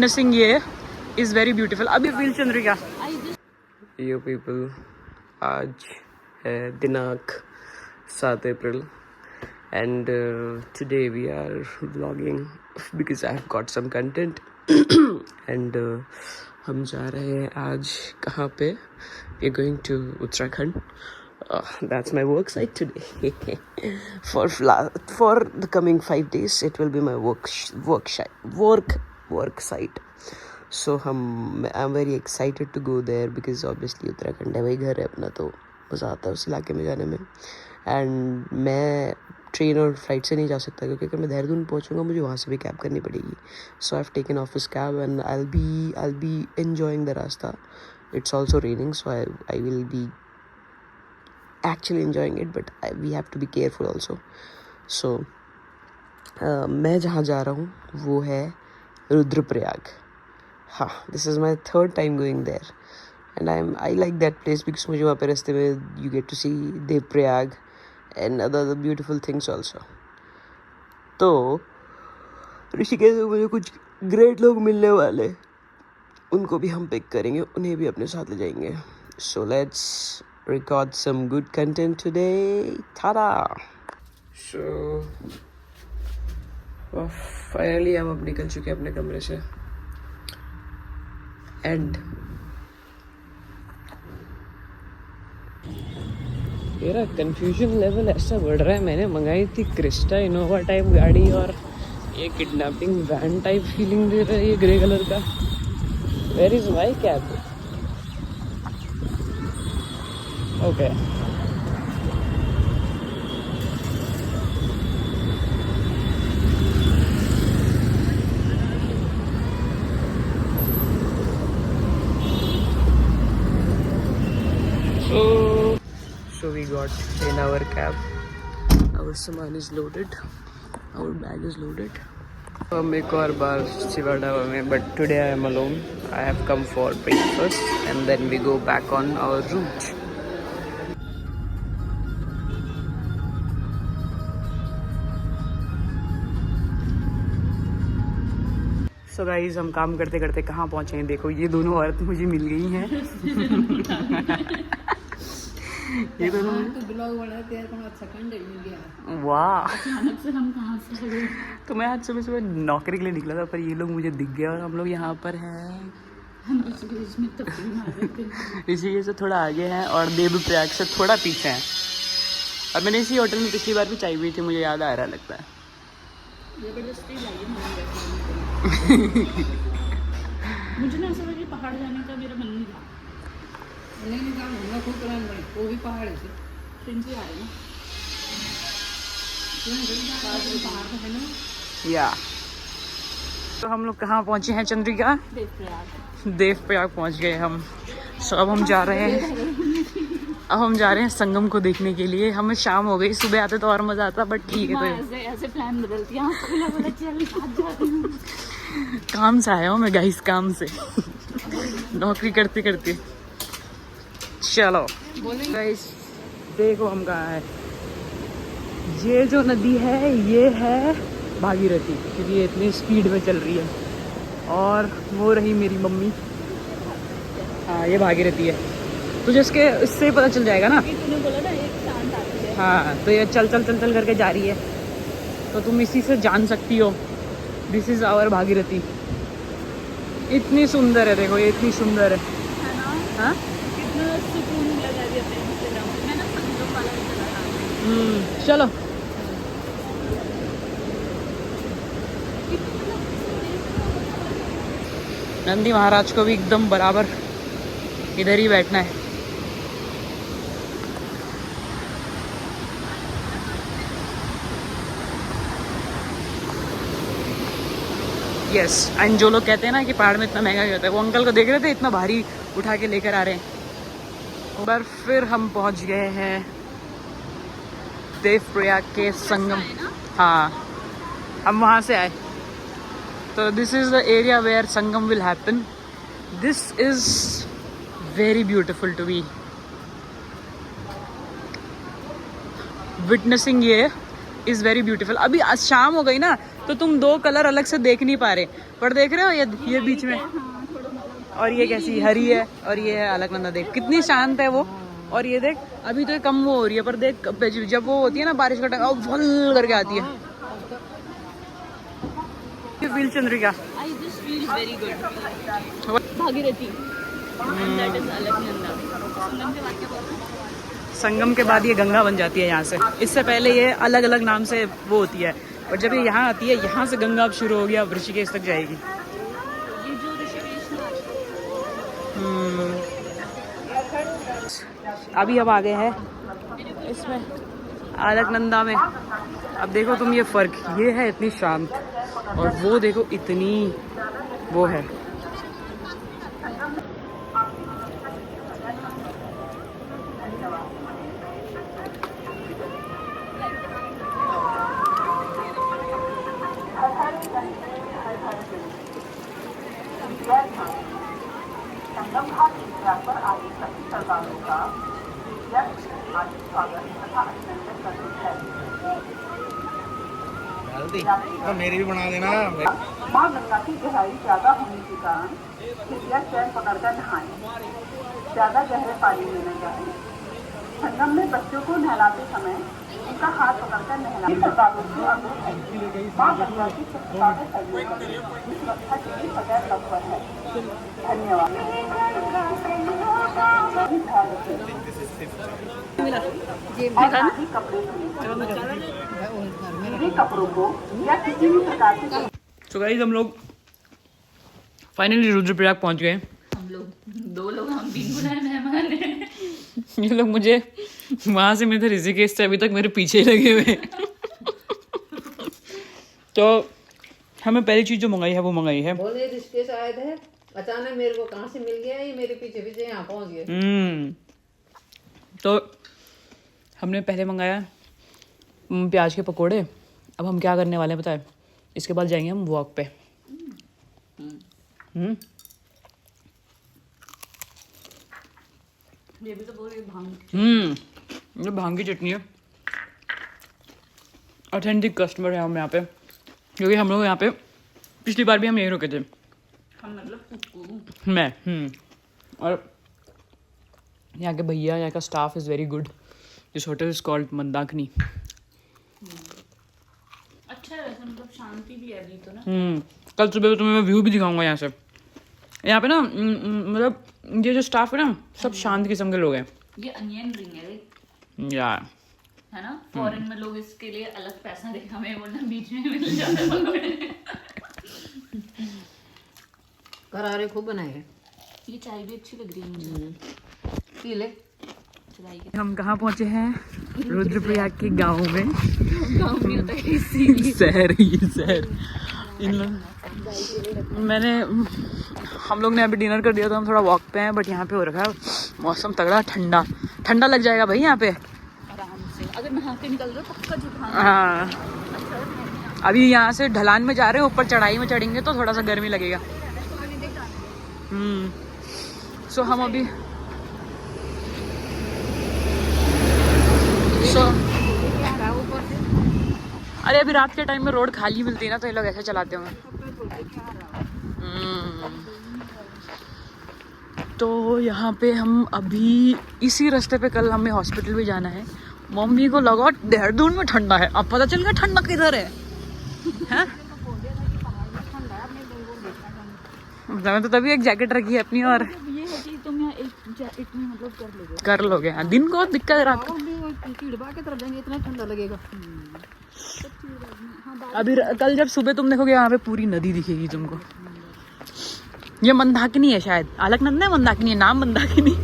Witnessing ये is very beautiful. अभी feel Chandrika. You people, आज है दिनांक 7 अप्रैल and today we are vlogging because I have got some content and हम जा रहे हैं आज कहाँ पे? We are going to Uttarakhand. That's my work site today. for the coming 5 days it will be my work site. So I'm very excited to go there because obviously Uttarakhand है, वही घर है अपना, तो मज़ा आता है उस इलाके में जाने में. एंड मैं ट्रेन और फ्लाइट से नहीं जा सकता क्योंकि अगर मैं देहरादून पहुंचूंगा मुझे वहाँ से भी कैब करनी पड़ेगी. So I have taken office cab and I'll be enjoying the रास्ता. It's also raining, so I will be actually enjoying it, but we have to be careful also. So मैं जहाँ जा रहा हूँ वो है रुद्रप्रयाग. हाँ, this is my third time going there and I like that place because मुझे वहाँ पे रास्ते में you get to see Devprayag and other beautiful things also. तो ऋषिकेश में मुझे कुछ ग्रेट लोग मिलने वाले, उनको भी हम पिक करेंगे, उन्हें भी अपने साथ ले जाएंगे. So let's record some good content today. Ta-da! So finally हम अब निकल चुके हैं अपने कमरे से एंड मेरा कंफ्यूजन लेवल ऐसा बढ़ रहा है. मैंने मंगाई थी क्रिस्टा इनोवा टाइप गाड़ी और ये किडनैपिंग वैन टाइप फीलिंग दे रहा है ये ग्रे कलर का. Where is my cab? Okay So we got in our cab. Our saman is loaded. Our bag is loaded. हम एक और बार शिवा ढाबा में, but today I am alone. I have come for breakfast and then we go back on our route. So guys, हम काम करते करते कहाँ पहुँचे हैं. देखो ये दोनों औरत मुझे मिल गई हैं. ये दोनों ब्लॉग बनाते हैं तो अच्छा कंटेंट मिल गया. वाह, अचानक से हम कहाँ से गए. तो मैं आज सुबह नौकरी के लिए निकला था पर ये लोग मुझे दिख गए और हम लोग यहाँ पर हैं. ऋषिकेश से थोड़ा आगे हैं और देवप्रयाग से थोड़ा पीछे हैं. और मैंने इसी होटल में पिछली बार भी चाय हुई थी, मुझे याद आ रहा लगता है. मुझे ना ऐसा लगा पहाड़ जाने का मेरा मन नहीं था. नहीं काम होगा खूब प्लान बने, वो भी पहाड़ है ट्रेन से आ रहे हैं पहाड़ तो है ना. या तो हम लोग कहाँ पहुँचे हैं चंद्रिका? देवप्रयाग पहुँच गए हम. सो अब हम जा रहे हैं संगम को देखने के लिए. हमें शाम हो गई, सुबह आते तो और मजा आता, बट ठीक है. तो ऐसे प्लान बदलती है. काम से आया हूँ मैं गाइस, काम से नौकरी करते करते. चलो गाइस देखो हम कहाँ है. ये जो नदी है ये है भागीरथी, क्योंकि ये इतनी स्पीड में चल रही है. और वो रही मेरी मम्मी. हाँ ये भागीरथी है. तुझे इससे पता चल जाएगा ना. तूने बोला ना एक शांत आती है. हाँ तो ये चल करके जा रही है, तो तुम इसी से जान सकती हो. This is our Bhagirathi. इतनी सुंदर है, देखो ये इतनी सुंदर है. हाँ सुकून लगा देते हैं. चलो नंदी महाराज को भी एकदम बराबर इधर ही बैठना है. यस. एंड जो लोग कहते हैं ना कि पहाड़ में इतना महंगा क्यों होता है, वो अंकल को देख रहे थे इतना भारी उठा के लेकर आ रहे हैं. पर फिर हम पहुंच गए हैं देवप्रयाग के संगम. हाँ हम वहाँ से आए. तो this is the area where Sangam will happen. This is very beautiful to be witnessing. ये इज़ वेरी ब्यूटीफुल. अभी आज शाम हो गई ना तो तुम दो कलर अलग से देख नहीं पा रहे, पर देख रहे हो ये बीच में, और ये कैसी हरी है और ये है अलकनंदा। देख कितनी शांत है वो, और ये देख अभी तो ये कम वो हो रही है, पर देख जब वो होती है ना बारिश का टाइम, फुल करके आती है। Feel Chandrika, I just feel very good. Bhagirathi and that is Alaknanda. संगम के बाद क्या बोलते हैं? संगम के बाद ये गंगा बन जाती है यहाँ से। इससे पहले ये अलग अलग नाम से वो होती है, और जब ये यहाँ आती है, यहाँ से गंगा अब शुरू हो गया, अब ऋषिकेश तक जाएगी। ये जो ऋषिकेश अभी अब आ गए हैं इसमें अलकनंदा में। अब देखो तुम ये फर्क, ये है इतनी शांत, और वो देखो इतनी वो है। तो मेरी भी बना देना। माँ गंगा की गहराई ज्यादा होने के कारण कृपया चैन पकड़कर नहाएं। ज्यादा गहरे पानी में न जाएं। संगम में बच्चों को नहलाते समय उनका हाथ पकड़कर नहलाएं। सरकारों से अनुरोध है, माँ गंगा की स्वच्छता में सहयोग करें। इस सुरक्षा के लिए सदैव तत्पर है। धन्यवाद। ध्यान रखें। और साथ ही कपड़े धोएं। कपड़ों को या किसी भी प्रकार के तो गाइस हम लोग फाइनली रुद्रप्रयाग पहुंच गए। हम लोग 2 लोग, हम 3 बुलाए मेहमान हैं। ये लोग मुझे वहां से मेरे ऋषिकेश से अभी तक मेरे पीछे ही लगे हुए हैं। तो हमें पहली चीज जो मंगाई है वो मंगाई है, बोले ऋषिकेश आए थे, अचानक मेरे को कहाँ से मिल गया, ये मेरे पीछे पीछे यहाँ पहुँच गए। तो हमने पहले मंगाया प्याज के पकोड़े। अब हम क्या करने वाले हैं पता है, इसके बाद जाएंगे हम वॉक पे। ये भी तो बोल रही भांग। ये भांग की चटनी है। ऑथेंटिक कस्टमर है हम यहाँ पे, क्योंकि हम लोग यहाँ पे पिछली बार भी हम यहीं रुके थे। हम मतलब मैं और यहाँ के भैया, यहाँ का staff is very good. This hotel is called Mandakini. अच्छा है वैसे, मतलब शांति भी है अभी तो ना। कल सुबह तुम्हें मैं व्यू भी दिखाऊंगा यहाँ से। यहाँ पे ना मतलब ये जो स्टाफ है ना, सब शांत किस्म के लोग हैं। ये अनियन रिंग है देख, यार है ना। फॉरेन में लोग इसके लिए अलग पैसा देगा, हमें बोलना बीच में मिल जाता है पकौड़े। करारे खूब बनाए हैं। ये चाय भी अच्छी लग रही है मुझे। पी ले। चलाई के हम कहाँ पहुँचे हैं? रुद्रप्रयाग के गाँव में। गाँव नहीं होता है इसीलिए। शहर, ये शहर। इन लोग हम लोग ने अभी डिनर कर दिया, तो हम थोड़ा वॉक पे हैं। बट यहाँ पे हो रखा है मौसम तगड़ा, ठंडा ठंडा लग जाएगा भाई यहाँ पे। आराम से अगर नहा के निकल रहे पक्का जुकाम। हाँ, अभी यहाँ से ढलान में जा रहे हैं, ऊपर चढ़ाई में चढ़ेंगे तो थोड़ा सा गर्मी लगेगा। सो हम अभी अरे अभी रात के टाइम में रोड खाली मिलती है ना, तो ये लोग ऐसे चलाते होंगे। तो यहाँ पे हम अभी इसी रास्ते पे, कल हमें हॉस्पिटल भी जाना है। मम्मी को लगा देहरादून में ठंडा है, अब पता चल गया ठंडा किधर है। हैं? मैंने तो तभी एक जैकेट रखी है अपनी, और ये है कि तुम यहाँ एक जैकेट में मतलब कर लोगे। हाँ, दिन को दिक्कत है, रात को की तरफ जाएंगे, इतना ठंडा लगेगा। अभी कल जब सुबह तुम देखोगे यहाँ पे पूरी नदी दिखेगी तुमको। ये मंदाकिनी है शायद, अलकनंदा है, मंदाकिनी है, नाम मंदाकिनी।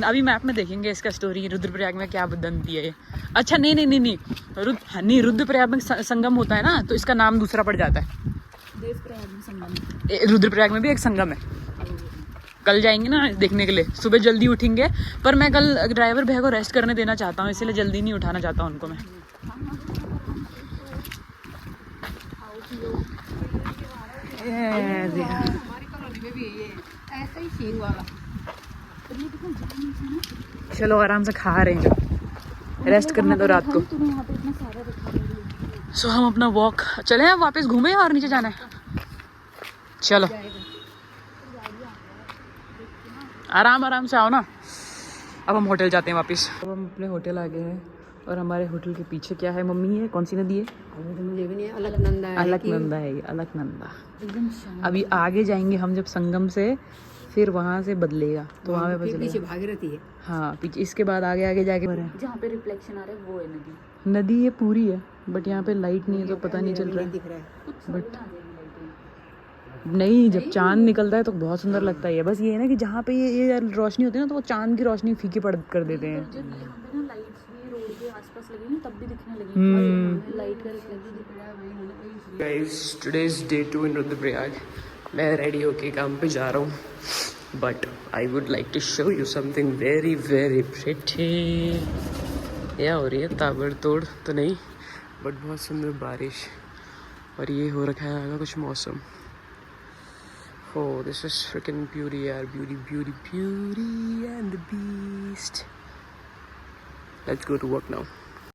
अभी मैप में देखेंगे इसका स्टोरी, रुद्रप्रयाग में क्या बनती है ये। अच्छा नहीं, रुद्रप्रयाग में संगम होता है ना, तो इसका नाम दूसरा पड़ जाता है। रुद्रप्रयाग में भी एक संगम है। कल जाएंगे ना देखने के लिए, सुबह जल्दी उठेंगे। पर मैं कल ड्राइवर भैया को रेस्ट करने देना चाहता हूँ, इसलिए जल्दी नहीं उठाना चाहता उनको मैं। चलो आराम से खा रहे हैं, रेस्ट करने दो रात को। सो हम अपना वॉक चले हैं वापस घूमे और नीचे जाना है? चलो आराम आराम से आओ ना। अब हम होटल जाते हैं वापस। अब हम अपने होटल आ गए हैं और हमारे होटल के पीछे क्या है मम्मी? है कौन सी नदी है? मुझे भी नहीं, अलकनंदा है। अलकनंदा है ये, अलकनंदा। अभी आगे जाएंगे हम जब संगम से, फिर वहाँ से बदलेगा तो वहाँ पे पीछे बदलेगा। भागीरथी है। हाँ पीछे, इसके बाद आगे आगे जाके जहाँ पे रिफ्लेक्शन आ रहा है वो है नदी। नदी ये पूरी है बट यहाँ पे लाइट नहीं है तो पता नहीं चल रहा है। दिख रहा है। बट नहीं, जब चांद निकलता है तो बहुत सुंदर लगता है। बस ये है ना कि जहाँ पे ये रोशनी होती है ना तो वो चांद की रोशनी फीकी पड़ कर देते हैं। जब यहाँ पे ना लाइट्स भी रोड के आसपास लगी ना तब भी दिखने लगी। लाइट का रिफ्लेक्शन दिख रहा है वही। Guys today's day 2 in Rudraprayag. मैं रेडी होके काम पे जा रहा हूँ, but I would like to show you something very very pretty. क्या हो रही है? ताबड़तोड़ तो नहीं बट बहुत सुंदर बारिश, और ये हो रखा है आगे कुछ मौसम। Oh, this is freaking beauty, yaar. Beauty, beauty, beauty and the beast. Let's go to work now.